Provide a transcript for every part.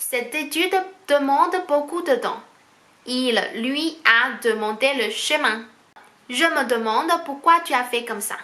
cette étude demande beaucoup de temps. Il lui a demandé le chemin. Je me demande pourquoi tu as fait comme ça.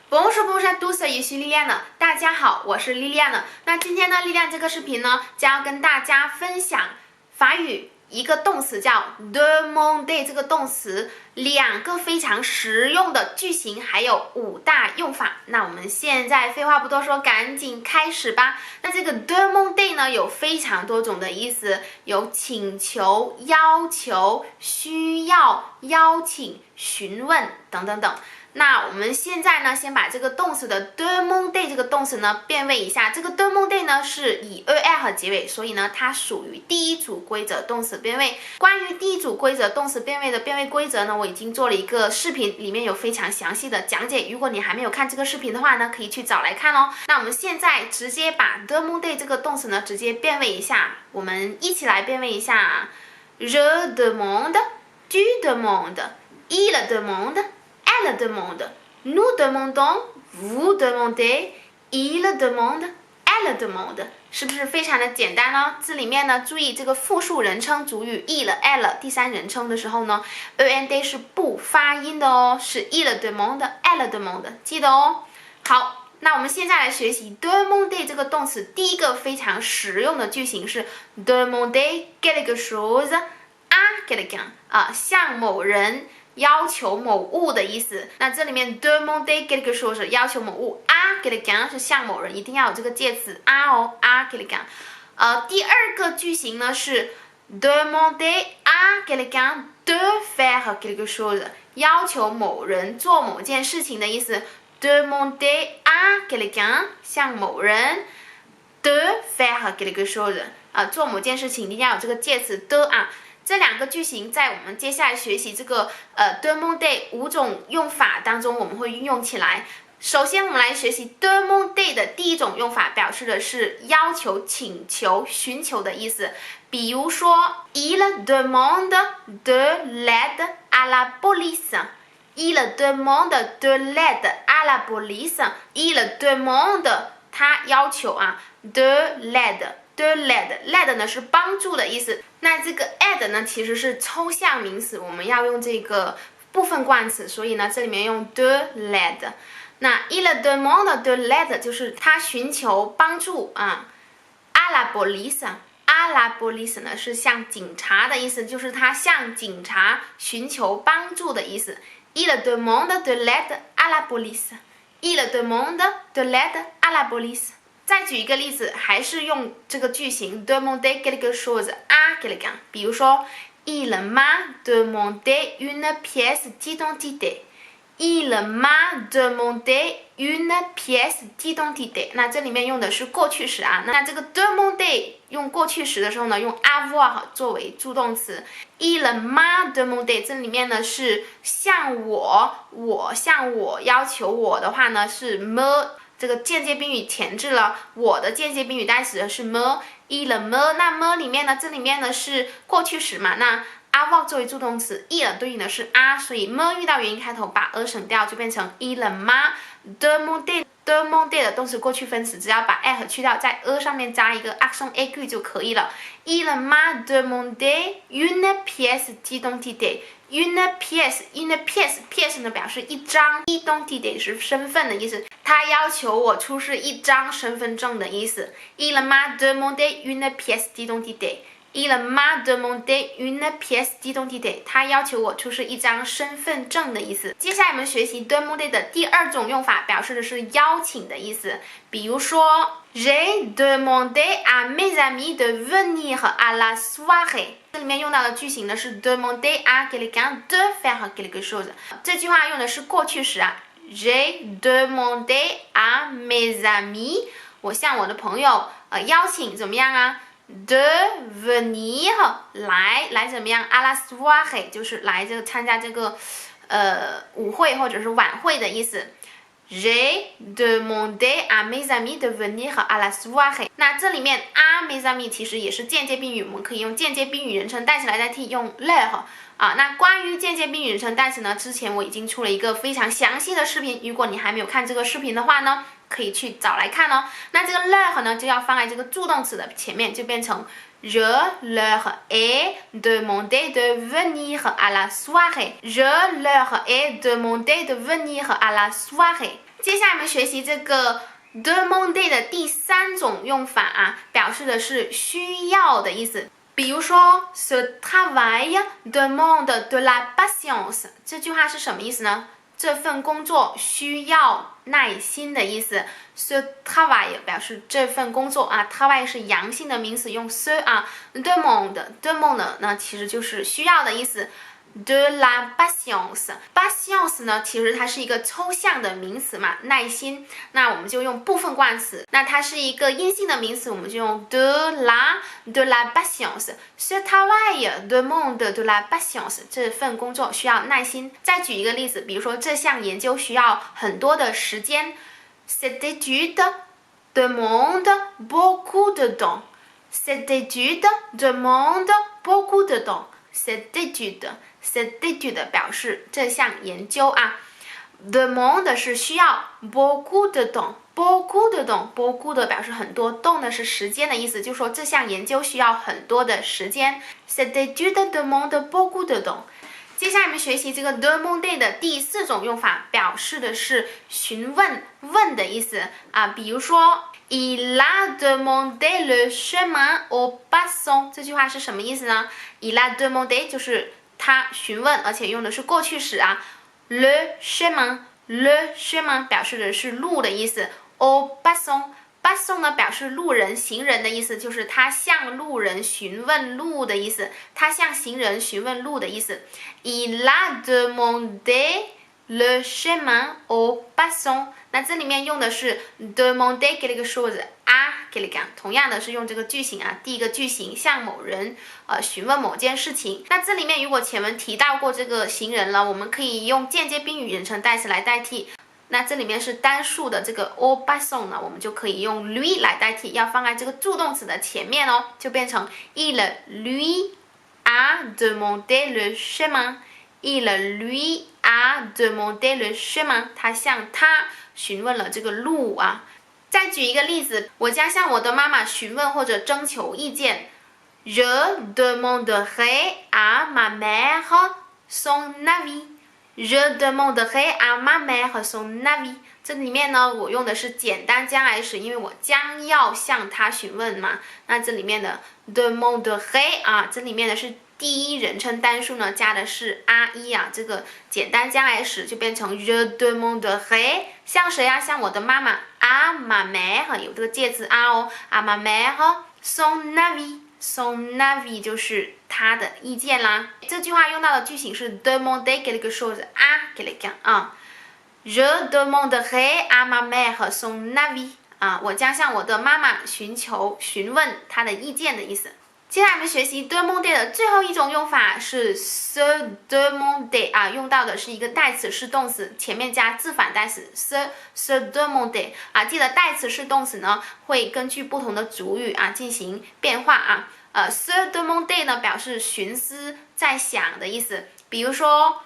Bonjour bonjour à tous，也是莉莉安呢。大家好，我是莉莉安呢。那今天呢，莉莉安这个视频呢，将要跟大家分享法语一个动词叫 demander 这个动词2个非常实用的句型，还有5大用法。那我们现在废话不多说，赶紧开始吧。那这个 demander 呢，有非常多种的意思，有请求、要求、需要、邀请、询问等等等。那我们现在呢，先把这个动词的 demander 这个动词呢变位一下。这个 demander 呢是以 er 结尾，所以呢它属于第一组规则动词变位。关于第一组规则动词变位的变位规则呢，我已经做了一个视频，里面有非常详细的讲解。如果你还没有看这个视频的话呢，可以去找来看哦。那我们现在直接把 demander 这个动词呢直接变位一下，我们一起来变位一下。Je demande, tu demandes, il demande.Elle demande, nous demandons, vous demandez, il demande, elle demande， 是不是非常的简单呢？这里面呢，注意这个复数人称主语 il、elle 第三人称的时候呢 ，and 是不发音的哦，是 il demande、elle demande， 记得哦。好，那我们现在来学习 demander 这个动词，第一个非常实用的句型是 demander quelque chose à quelqu'un 啊，向某人要求某物的意思。那这里面 demander quelque chose 要求某物 à quelqu'un 是向某人，一定要有这个介词 à 哦 à quelqu'un。第二个句型呢是 demander à quelqu'un de faire quelque chose 要求某人做某件事情的意思。demander à quelqu'un 向某人 de faire quelque chose 做某件事情一定要有这个介词 de 啊。这2个句型在我们接下来学习这个demander 5种用法当中我们会运用起来。首先我们来学习 demander 的第一种用法，表示的是要求、请求、寻求的意思。比如说 il demande de l'aide à la police， il demande de l'aide à la police， il demande 他要求de l'aide。de l'aide 呢是帮助的意思，那这个 aide 呢其实是抽象名词，我们要用这个部分冠词，所以呢这里面用 de l'aide。那 il demande de l'aide 就是他寻求帮助à la police。à la police 呢是向警察的意思，就是他向警察寻求帮助的意思。il demande de l'aide à la police。il demande de l'aide à la police。再举一个例子，还是用这个句型 demander quelque chose à quelqu'un。比如说 il m'a demandé une pièce d'identité。il m'a demandé une pièce d'identité。那这里面用的是过去时那这个 demander 用过去时的时候呢，用 avoir 作为助动词。il m'a demandé 这里面呢是向我向我要求我的话呢是 me。这个间接宾语填置了我的间接宾语代词的是 me。il me， 那 me 里面呢，这里面呢是过去时嘛，那 avoir 作为助动词 il 对应的是 a， 所以 me 遇到元音开头把 a 省掉，就变成 il m'a demandé。 demander 的动词过去分词，只要把 a 去掉，在 a 上面加一个 accent aigu 就可以了。il m'a demandé une pièce d'identité。une pièce 呢表示一张 ，identité 是身份的意思，他要求我出示一张身份证的意思。il m'a demandé une pièce d'identité。il m'a demandé une pièce d'identité， 他要求我出示一张身份证的意思。接下来我们学习 demander 的第2种用法，表示的是邀请的意思。比如说 j'ai demandé à mes amis de venir à la soirée。这里面用到的句型呢是 demander à quelqu'un de faire quelque chose。这句话用的是过去时j'ai demandé à mes amis， 我向我的朋友邀请怎么样de venir 来怎么样 à la soirée 就是来这个参加这个舞会或者是晚会的意思。J'ai demandé à mes amis de venir à la soirée。那这里面 à mes amis 其实也是间接宾语，我们可以用间接宾语人称代词来代替，用 leur。那关于间接宾语人称代词呢，之前我已经出了一个非常详细的视频，如果你还没有看这个视频的话呢，可以去找来看哦。那这个 leur 呢就要放在这个助动词的前面，就变成 Je leur ai demandé de venir à la soirée. Je leur ai demandé de venir à la soirée. 接下来我们学习这个 demander 的第3种用法啊，表示的是需要的意思。比如说 ce travail demande de la patience， 这句话是什么意思呢？这份工作需要耐心的意思。ce travail 表示这份工作啊 travail 是阳性的名词，用 ce 啊 demande 呢其实就是需要的意思。de la patience 呢，其实它是一个抽象的名词嘛，耐心。那我们就用部分冠词。那它是一个阴性的名词，我们就用 de la patience。ce travail demande de la patience， 这份工作需要耐心。再举一个例子，比如说这项研究需要很多的时间。cette étude demande beaucoup de temps。cette étude demande beaucoup de temps。cette étude表示这项研究啊 demande 是需要 beaucoup de temps 的表示很多，动的是时间的意思，就说这项研究需要很多的时间。cette étude demande beaucoup de temps。接下来我们学习这个 demander 的第4种用法，表示的是询问、问的意思啊。比如说 Il a demandé le chemin aux passants， 这句话是什么意思呢？ Il a demandé 就是他询问，而且用的是过去时啊。le chemin 表示的是路的意思。aux passants呢表示路人、行人的意思，就是他向路人询问路的意思，他向行人询问路的意思。Il a demandé le chemin aux passants。那这里面用的是 demander quelque chose à quelqu'un， 同样的是用这个句型啊，第一个句型向某人询问某件事情。那这里面如果前文提到过这个行人了，我们可以用间接宾语人称代词来代替。那这里面是单数的这个 aux passants 呢，我们就可以用 lui 来代替，要放在这个助动词的前面哦，就变成 il lui a demandé le chemin。il lui a demandé le chemin， 他向他询问了这个路啊。再举一个例子，我将向我的妈妈询问或者征求意见。Je demanderai à ma mère son avis。Je demanderai à ma mère son avis。这里面呢，我用的是简单将来时，因为我将要向她询问嘛。那这里面的 demanderai 啊，这里面的是第一人称单数呢，加的是 ai 啊，这个简单将来时就变成 je demanderai， 向谁啊？向我的妈妈 à ma mère， 有这个介词 à 哦 à ma mère son avis。son avis 就是他的意见啦。这句话用到的句型是 demander quelque chose à quelqu'un 啊。Je demanderai à ma mère son avis 啊，我将向我的妈妈询问她的意见的意思。接下来我们学习 demander 的最后一种用法是 se demander 啊，用到的是一个代词是动词，前面加自反代词 se demander 啊，记得代词是动词呢会根据不同的主语啊进行变化啊。se demander 呢表示寻思在想的意思，比如说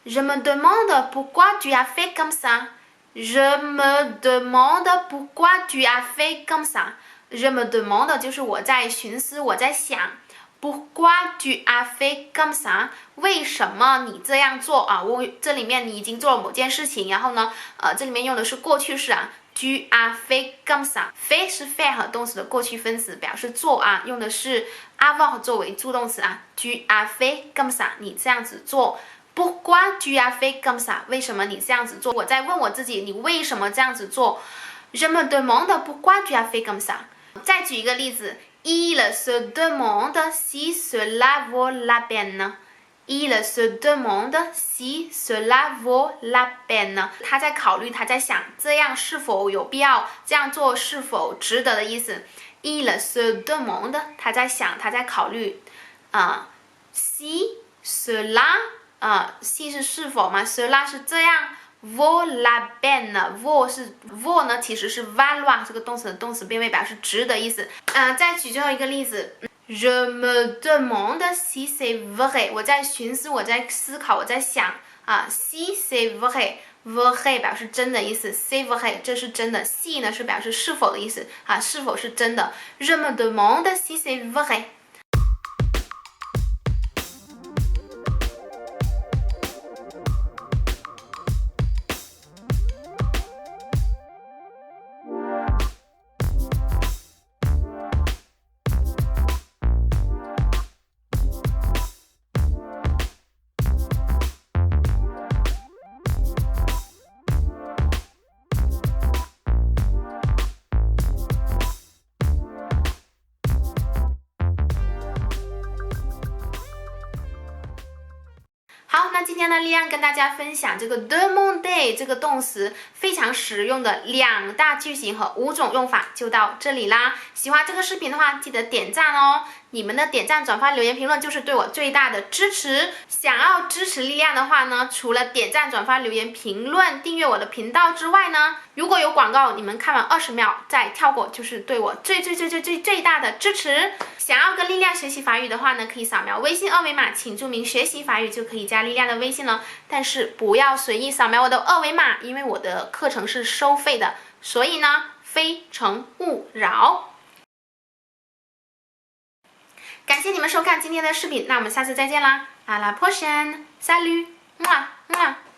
Je me demande pourquoi tu as fait comme ça。 Je me demande pourquoi tu as fait comme ça。Je me demande 就是我在寻思，我在想 pourquoi tu as fait comme ça， 为什么你这样做啊？这里面你已经做了某件事情，然后呢，这里面用的是过去式啊 tu as fait comme ça。fait 是 faire 动词的过去分词，表示做啊，用的是 avoir 作为助动词啊 tu as fait comme ça， 你这样子做。pourquoi tu as fait comme ça， 为什么你这样子做？我在问我自己，你为什么这样子做？ Je me demande pourquoi tu as fait comme ça。再举一个例子 Il se demande si cela vaut la peine。 Il se demande si cela vaut la peine。 他在考虑，他在想这样是否有必要，这样做是否值得的意思。Il se demande 他在想，他在考虑si cela si 是否嘛 cela 是这样vaut la peine， vaut 呢其实是 valoir 这个动词的动词变位，表示值的意思。再举最后一个例子 Je me demande si c'est vrai， 我在寻思，我在思考，我在想si c'est vrai vrai 表示真的意思 ，c'est vrai 这是真的 ，si 呢是表示是否的意思啊，是否是真的。Je me demande si c'est vrai。好，那今天呢，丽安跟大家分享这个 demander 这个动词非常实用的2大句型和5种用法，就到这里啦。喜欢这个视频的话，记得点赞哦。你们的点赞、转发、留言、评论就是对我最大的支持。想要支持丽安的话呢，除了点赞、转发、留言、评论、订阅我的频道之外呢，如果有广告，你们看完20秒再跳过，就是对我最大的支持。想要跟丽安学习法语的话呢，可以扫描微信二维码，请注明学习法语就可以加丽安的微信了。但是不要随意扫描我的二维码，因为我的课程是收费的，所以呢，非诚勿扰。感谢你们收看今天的视频，那我们下次再见啦！À la prochaine， salut， 么么。